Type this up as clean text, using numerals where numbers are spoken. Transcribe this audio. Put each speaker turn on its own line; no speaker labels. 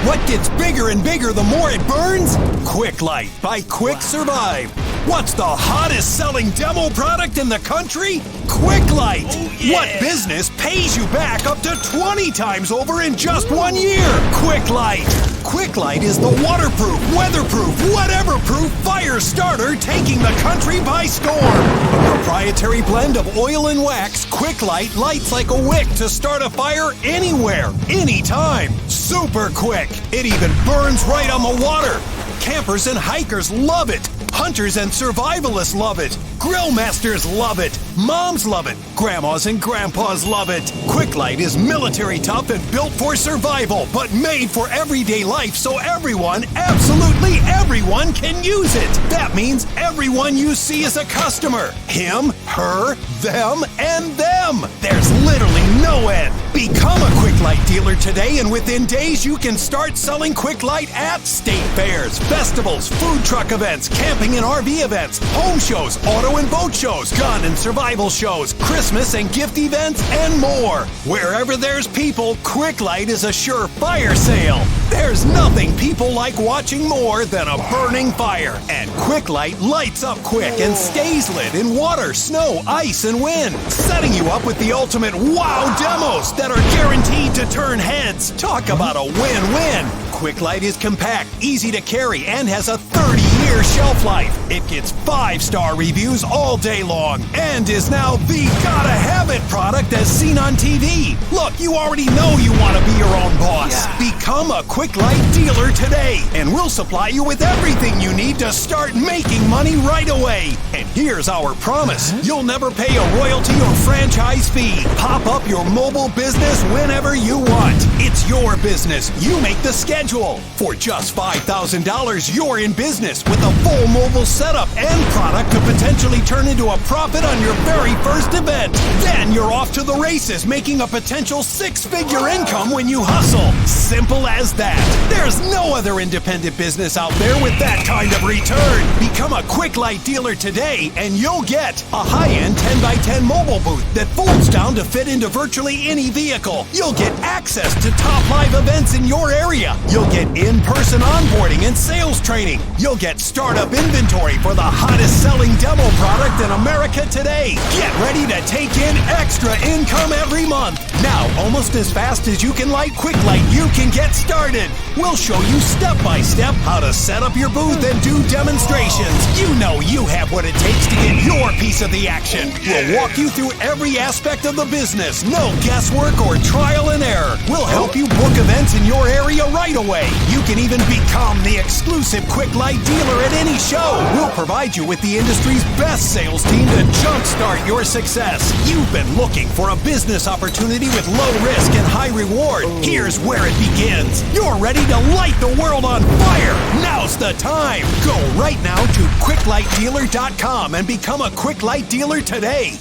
What gets bigger and bigger the more it burns? QuickLight by QuickSurvive. What's the hottest selling demo product in the country? QuickLight.
Oh, yeah.
What business pays you back up to 20 times over in just 1 year? QuickLight. QuickLight is the waterproof, weatherproof, whatever-proof fire starter taking the country by storm. A proprietary blend of oil and wax, QuickLight lights like a wick to start a fire anywhere, anytime. Super quick. It even burns right on the water. Campers and hikers love it. Hunters and survivalists love it. Grill masters love it. Moms love it. Grandmas and grandpas love it. QuickLight is military tough and built for survival, but made for everyday life so everyone, absolutely everyone, can use it. That means everyone you see is a customer. Him, her, them, and them. There's literally no end. Become a QuickLight dealer today, and within days you can start selling QuickLight at state fairs, festivals, food truck events, camping and RV events, home shows, auto and boat shows, gun and survival shows, Christmas and gift events, and more. Wherever there's people, QuickLight is a surefire sale. There's nothing people like watching more than a burning fire. And QuickLight lights up quick and stays lit in water, snow, ice, and wind, setting you up with the ultimate wow demos that are guaranteed to turn heads. Talk about a win-win. QuickLight is compact, easy to carry, and has a 30-year shelf life. It gets 5-star reviews all day long and is now the gotta-have-it product as seen on TV. Look, you already know you want to be your own boss.
Yeah.
Become a QuickLight dealer today, and we'll supply you with everything you need to start making money right away. And here's our promise. You'll never pay a royalty or franchise fee. Pop up your mobile business whenever you want. It's your business. You make the schedule. For just $5,000, you're in business with a full mobile setup and product to potentially turn into a profit on your very first event. Then you're off to the races, making a potential 6-figure income when you hustle. Simple as that. There's no other independent business out there with that kind of return. Become a QuickLight dealer today, and you'll get a high-end 10x10 mobile booth that folds down to fit into virtually any vehicle. You'll get access to top live events in your area. You'll get in-person onboarding and sales training. You'll get startup inventory for the hottest selling demo product in America today. Get ready to take in extra income every month. Now, almost as fast as you can light QuickLight, you can get started. We'll show you step-by-step how to set up your booth and do demonstrations. You know you have what it takes to get your piece of the action. We'll walk you through every aspect of the business. No guesswork or trial and error. We'll help you book events in your area right away. You can even become the exclusive QuickLight dealer at any show. We'll provide you with the industry's best sales team to jumpstart your success. You've been looking for a business opportunity with low risk and high reward. Here's where it begins. You're ready to light the world on fire. Now's the time. Go right now to QuickLightDealer.com and become a QuickLight dealer today.